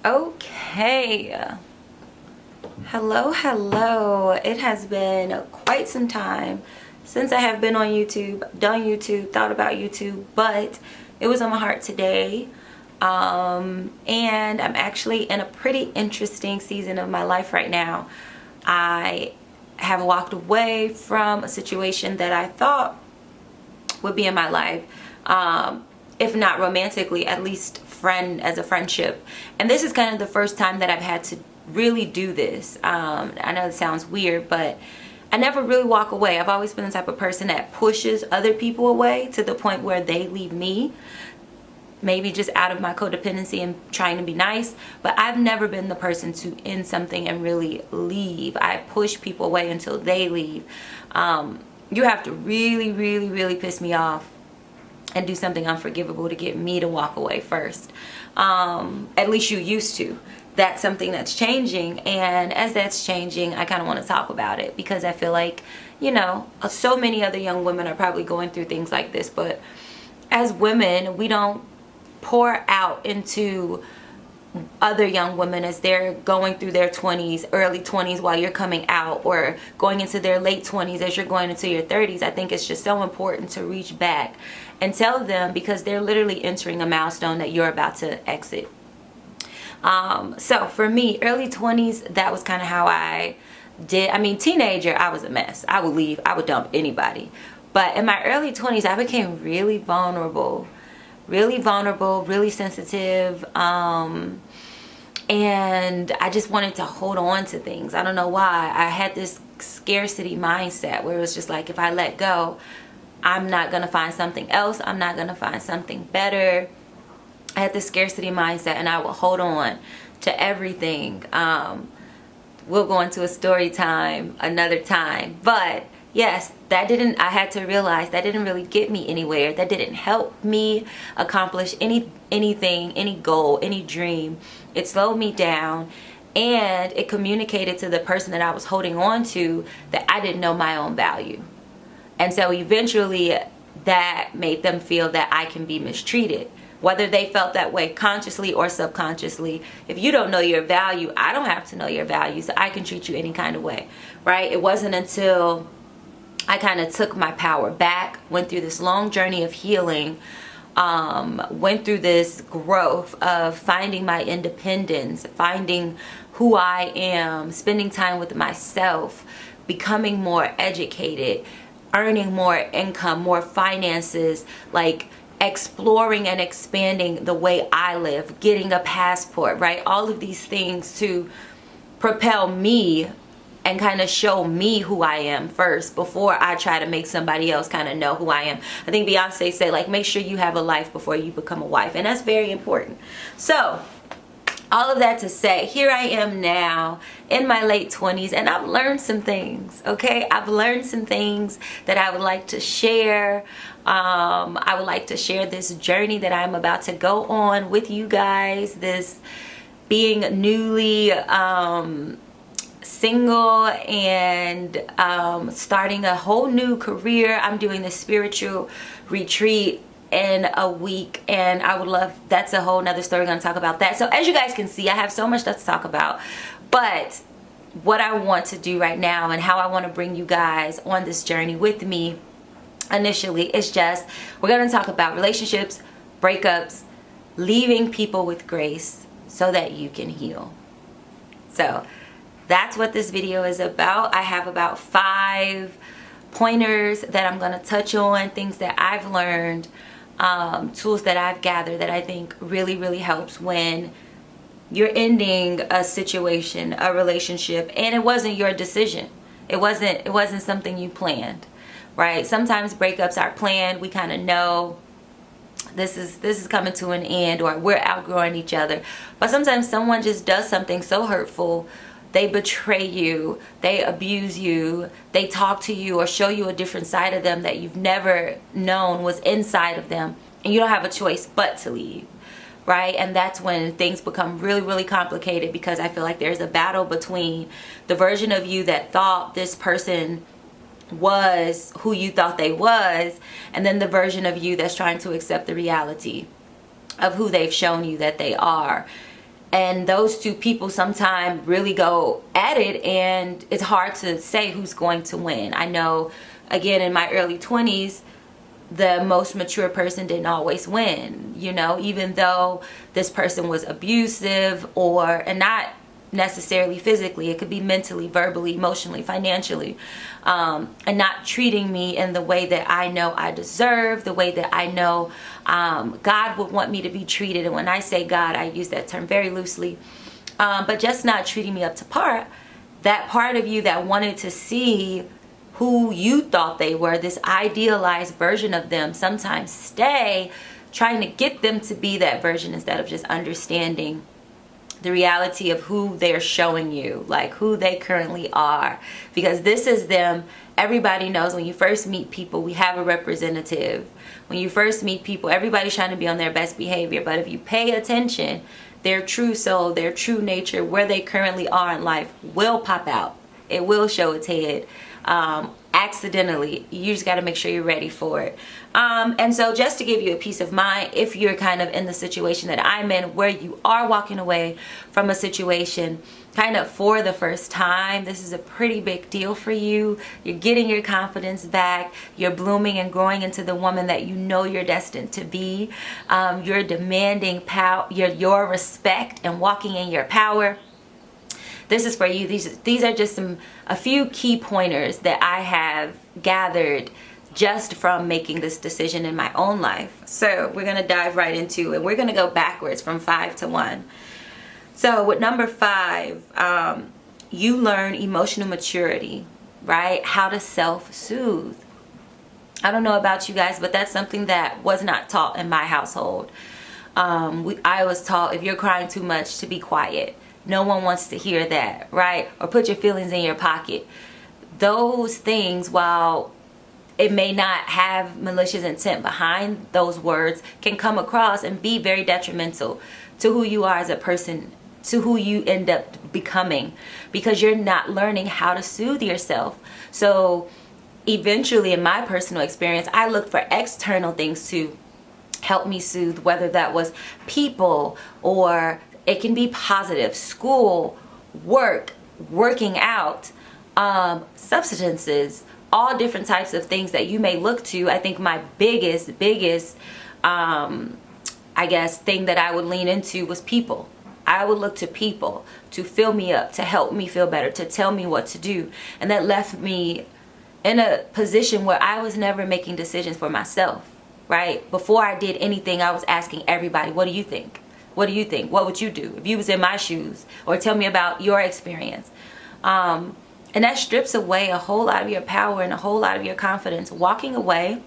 Okay. Hello. It has been quite some time since I have been on YouTube, done YouTube, thought about YouTube, but it was on my heart today. And I'm actually in a pretty interesting season of my life right now. I have walked away from a situation that I thought would be in my life. If not romantically, at least as a friendship. And this is kind of the first time that I've had to really do this. I know it sounds weird, but I never really walk away. I've always been the type of person that pushes other people away to the point where they leave me. Maybe just out of my codependency and trying to be nice, but I've never been the person to end something and really leave. I push people away until they leave. You have to really piss me off and do something unforgivable to get me to walk away first. At least you used to. That's something that's changing, and as that's changing, I kind of want to talk about it because I feel like, so many other young women are probably going through things like this, but as women, we don't pour out into other young women as they're going through their 20s, early 20s while you're coming out, or going into their late 20s as you're going into your 30s. I think it's just so important to reach back and tell them, because they're literally entering a milestone that you're about to exit. So for me, early 20s, that was kind of how I did. I mean, teenager, I was a mess. I would leave. I would dump anybody. But in my early 20s, I became really vulnerable, really sensitive. And I just wanted to hold on to things. I don't know why. I had this scarcity mindset where it was just like, if I let go, I'm not going to find something else. I'm not going to find something better. I had this scarcity mindset, and I would hold on to everything. We'll go into a story time another time. But yes, I had to realize that didn't really get me anywhere. That didn't help me accomplish anything, any goal, any dream. It slowed me down, and it communicated to the person that I was holding on to that I didn't know my own value. And so eventually that made them feel that I can be mistreated. Whether they felt that way consciously or subconsciously, if you don't know your value, I don't have to know your value, so I can treat you any kind of way, right? It wasn't until I kind of took my power back, went through this long journey of healing, went through this growth of finding my independence, finding who I am, spending time with myself, becoming more educated, earning more income, more finances, like exploring and expanding the way I live, getting a passport, right? All of these things to propel me and kind of show me who I am first before I try to make somebody else kind of know who I am. I think Beyonce said, like, make sure you have a life before you become a wife. And that's very important. So all of that to say, here I am now in my late 20s, and I've learned some things, okay? I've learned some things that I would like to share. I would like to share this journey that I'm about to go on with you guys, this being newly single and starting a whole new career. I'm doing this spiritual retreat in a week, and I would love, that's a whole nother story. We're gonna talk about that. So as you guys can see, I have so much stuff to talk about, but what I want to do right now and how I want to bring you guys on this journey with me initially is just, we're gonna talk about relationships, breakups, leaving people with grace so that you can heal. So that's what this video is about. I have about 5 pointers that I'm gonna touch on, things that I've learned, tools that I've gathered that I think really helps when you're ending a situation, a relationship, and it wasn't your decision. It wasn't something you planned, right? Sometimes breakups are planned. We kind of know this is coming to an end, or we're outgrowing each other. But sometimes someone just does something so hurtful. They betray you, they abuse you, they talk to you or show you a different side of them that you've never known was inside of them, and you don't have a choice but to leave, right? And that's when things become really complicated, because I feel like there's a battle between the version of you that thought this person was who you thought they was, and then the version of you that's trying to accept the reality of who they've shown you that they are. And those two people sometimes really go at it, and it's hard to say who's going to win. I know, again, in my early 20s, the most mature person didn't always win, you know, even though this person was abusive, and not necessarily physically, it could be mentally, verbally, emotionally, financially, and not treating me in the way that I know I deserve, the way that I know God would want me to be treated. And when I say God, I use that term very loosely, but just not treating me up to par. That part of you that wanted to see who you thought they were, this idealized version of them, sometimes stay trying to get them to be that version instead of just understanding the reality of who they're showing you, like who they currently are. Because this is them. Everybody knows when you first meet people, we have a representative. When you first meet people, everybody's trying to be on their best behavior. But if you pay attention, their true soul, their true nature, where they currently are in life will pop out. It will show its head. Accidentally. You just got to make sure you're ready for it. And so just to give you a peace of mind, if you're kind of in the situation that I'm in, where you are walking away from a situation kind of for the first time, this is a pretty big deal for you. You're getting your confidence back. You're blooming and growing into the woman that you know you're destined to be. You're demanding power, your respect, and walking in your power. This is for you. These are just a few key pointers that I have gathered just from making this decision in my own life. So we're going to dive right into it. We're going to go backwards from 5 to 1. So with number 5, you learn emotional maturity, right? How to self-soothe. I don't know about you guys, but that's something that was not taught in my household. I was taught, if you're crying too much, to be quiet. No one wants to hear that, right? Or put your feelings in your pocket. Those things, while it may not have malicious intent behind those words, can come across and be very detrimental to who you are as a person, to who you end up becoming, because you're not learning how to soothe yourself. So eventually, in my personal experience, I looked for external things to help me soothe, whether that was people, or it can be positive, school, work, working out, substances, all different types of things that you may look to. I think my biggest, I guess, thing that I would lean into was people. I would look to people to fill me up, to help me feel better, to tell me what to do. And that left me in a position where I was never making decisions for myself, right? Before I did anything, I was asking everybody, what do you think? What do you think? What would you do if you was in my shoes? Or tell me about your experience. And that strips away a whole lot of your power and a whole lot of your confidence. Walking away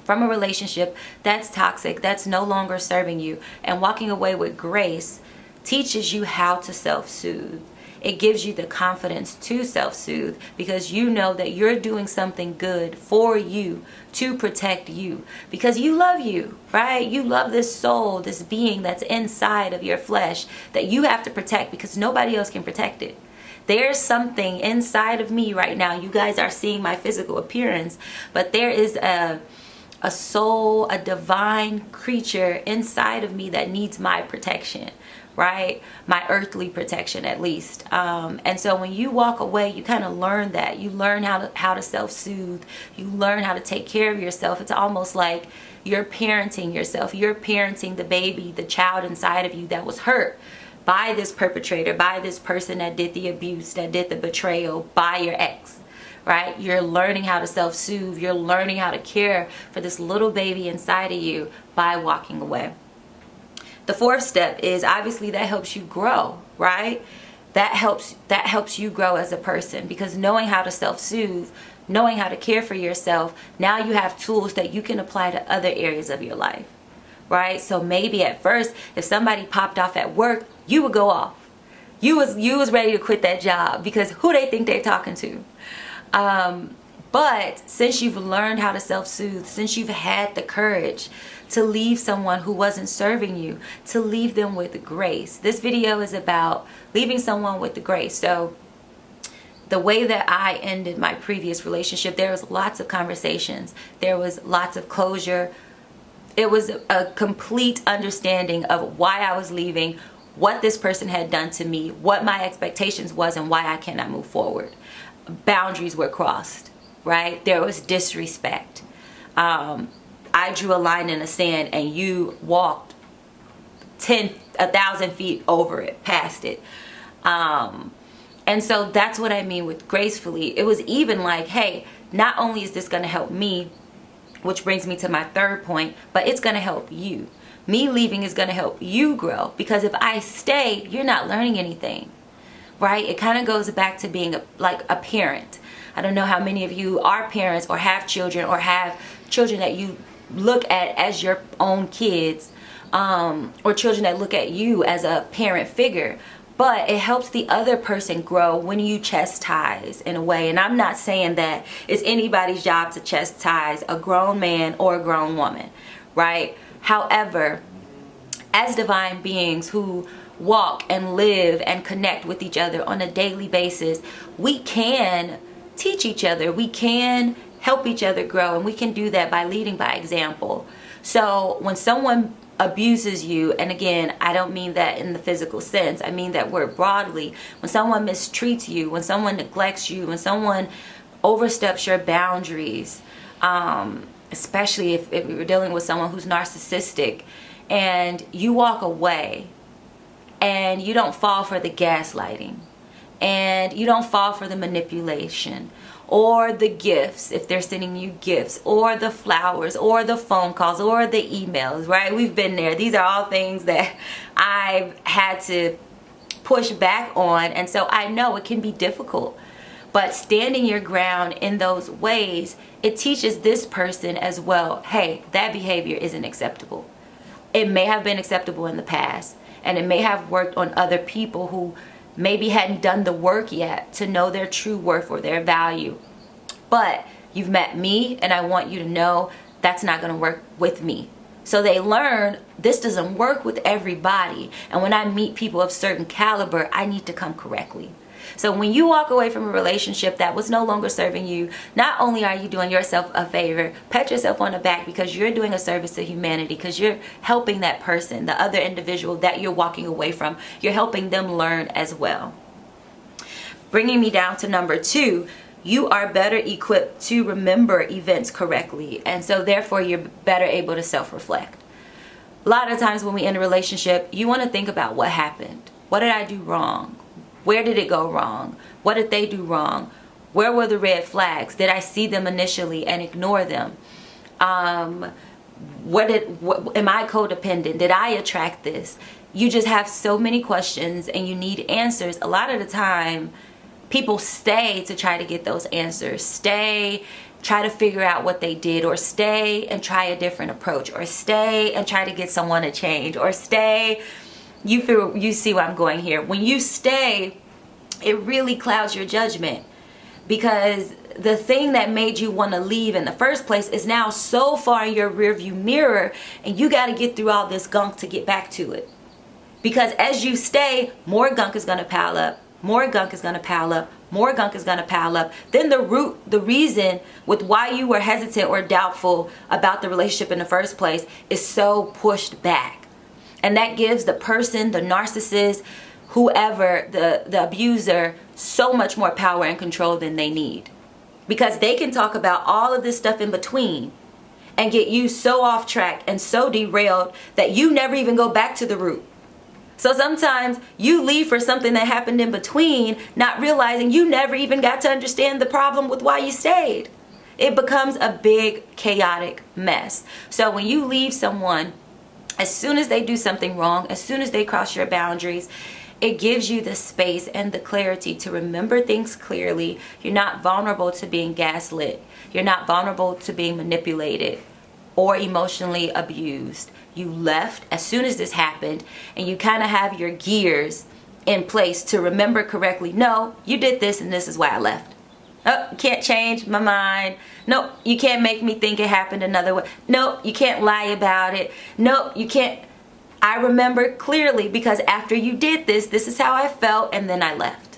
from a relationship that's toxic, that's no longer serving you, and walking away with grace teaches you how to self-soothe. It gives you the confidence to self-soothe, because you know that you're doing something good for you, to protect you, because you love you, right? You love this soul, this being that's inside of your flesh that you have to protect, because nobody else can protect it. There's something inside of me right now. You guys are seeing my physical appearance, but there is a soul, a divine creature inside of me that needs my protection, right? My earthly protection, at least. And so when you walk away, you kind of learn that. You learn how to self-soothe. You learn how to take care of yourself. It's almost like you're parenting yourself. You're parenting the baby, the child inside of you that was hurt by this perpetrator, by this person that did the abuse, that did the betrayal, by your ex, right? You're learning how to self-soothe. You're learning how to care for this little baby inside of you by walking away. The 4th step is, obviously, that helps you grow, right? That helps you grow as a person, because knowing how to self-soothe, knowing how to care for yourself, now you have tools that you can apply to other areas of your life, right? So maybe at first, if somebody popped off at work, you would go off. You was ready to quit that job, because who they think they're talking to. But since you've learned how to self-soothe, since you've had the courage to leave someone who wasn't serving you, to leave them with grace. This video is about leaving someone with the grace. So the way that I ended my previous relationship, there was lots of conversations. There was lots of closure. It was a complete understanding of why I was leaving, what this person had done to me, what my expectations was, and why I cannot move forward. Boundaries were crossed, right? There was disrespect. I drew a line in the sand and you walked 1,000 feet over it, past it. And so that's what I mean with gracefully. It was even like, hey, not only is this going to help me, which brings me to my third point, but it's going to help you. Me leaving is going to help you grow, because if I stay, you're not learning anything, right? It kind of goes back to being like a parent. I don't know how many of you are parents or have children that you look at as your own kids, or children that look at you as a parent figure. But it helps the other person grow when you chastise in a way. And I'm not saying that it's anybody's job to chastise a grown man or a grown woman, right? However, as divine beings who walk and live and connect with each other on a daily basis, we can teach each other. We can help each other grow, and we can do that by leading by example. So when someone abuses you, and again, I don't mean that in the physical sense, I mean that word broadly. When someone mistreats you, when someone neglects you, when someone oversteps your boundaries, especially if you're dealing with someone who's narcissistic, and you walk away and you don't fall for the gaslighting, and you don't fall for the manipulation, or the gifts, if they're sending you gifts, or the flowers, or the phone calls, or the emails, right? We've been there. These are all things that I've had to push back on, and so I know it can be difficult. But standing your ground in those ways, it teaches this person as well, hey, that behavior isn't acceptable. It may have been acceptable in the past, and it may have worked on other people who maybe hadn't done the work yet to know their true worth or their value. But you've met me, and I want you to know that's not going to work with me. So they learn this doesn't work with everybody. And when I meet people of certain caliber, I need to come correctly. So when you walk away from a relationship that was no longer serving you, not only are you doing yourself a favor, pat yourself on the back, because you're doing a service to humanity, because you're helping that person, the other individual that you're walking away from, you're helping them learn as well. Bringing me down to number 2, you are better equipped to remember events correctly, and so therefore you're better able to self-reflect. A lot of times when we end a relationship, you want to think about what happened. What did I do wrong? Where did it go wrong? What did they do wrong? Where were the red flags? Did I see them initially and ignore them? Am I codependent? Did I attract this? You just have so many questions and you need answers. A lot of the time, people stay to try to get those answers. Stay, try to figure out what they did, or stay and try a different approach, or stay and try to get someone to change, or stay. You see where I'm going here. When you stay, it really clouds your judgment, because the thing that made you want to leave in the first place is now so far in your rearview mirror, and you got to get through all this gunk to get back to it. Because as you stay, more gunk is going to pile up, more gunk is going to pile up, more gunk is going to pile up. Then the reason with why you were hesitant or doubtful about the relationship in the first place is so pushed back. And that gives the person, the narcissist, whoever, the abuser, so much more power and control than they need. Because they can talk about all of this stuff in between and get you so off track and so derailed that you never even go back to the root. So sometimes you leave for something that happened in between, not realizing you never even got to understand the problem with why you stayed. It becomes a big chaotic mess. So when you leave someone, as soon as they do something wrong, as soon as they cross your boundaries, it gives you the space and the clarity to remember things clearly. You're not vulnerable to being gaslit. You're not vulnerable to being manipulated or emotionally abused. You left as soon as this happened, and you kind of have your gears in place to remember correctly. No, you did this and this is why I left. Oh, you can't change my mind. Nope, you can't make me think it happened another way. Nope, you can't lie about it. Nope, you can't. I remember clearly, because after you did this, this is how I felt, and then I left.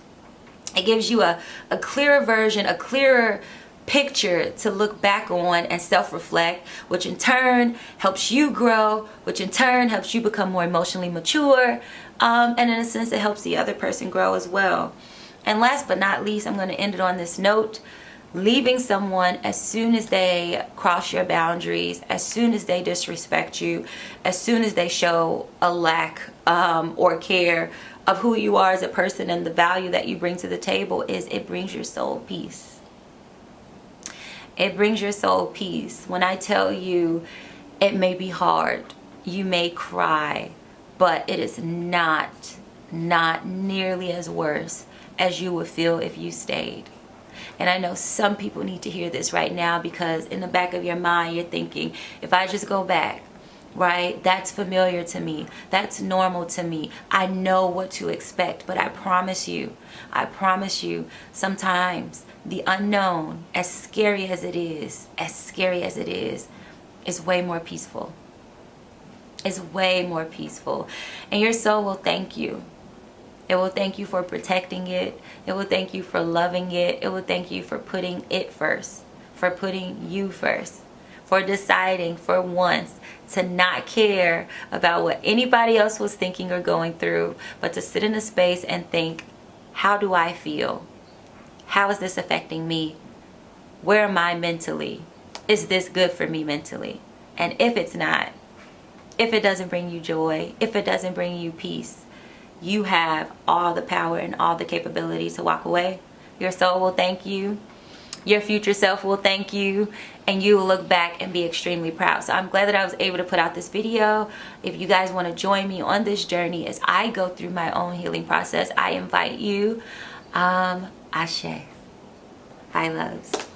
It gives you a clearer version, a clearer picture to look back on and self-reflect, which in turn helps you grow, which in turn helps you become more emotionally mature, and in a sense it helps the other person grow as well. And last but not least, I'm going to end it on this note. Leaving someone as soon as they cross your boundaries, as soon as they disrespect you, as soon as they show a lack or care of who you are as a person and the value that you bring to the table, it brings your soul peace. It brings your soul peace. When I tell you, it may be hard, you may cry, but it is not nearly as worse as you would feel if you stayed. And I know some people need to hear this right now, because in the back of your mind you're thinking, if I just go back, right, that's familiar to me, that's normal to me, I know what to expect. But I promise you, sometimes the unknown, as scary as it is, is way more peaceful. It's way more peaceful. And your soul will thank you. It will thank you for protecting it. It will thank you for loving it. It will thank you for putting it first, for putting you first, for deciding for once to not care about what anybody else was thinking or going through, but to sit in a space and think, how do I feel? How is this affecting me? Where am I mentally? Is this good for me mentally? And if it's not, if it doesn't bring you joy, if it doesn't bring you peace, you have all the power and all the capability to walk away. Your soul will thank you. Your future self will thank you. And you will look back and be extremely proud. So I'm glad that I was able to put out this video. If you guys want to join me on this journey as I go through my own healing process, I invite you. Ashe. Bye, loves.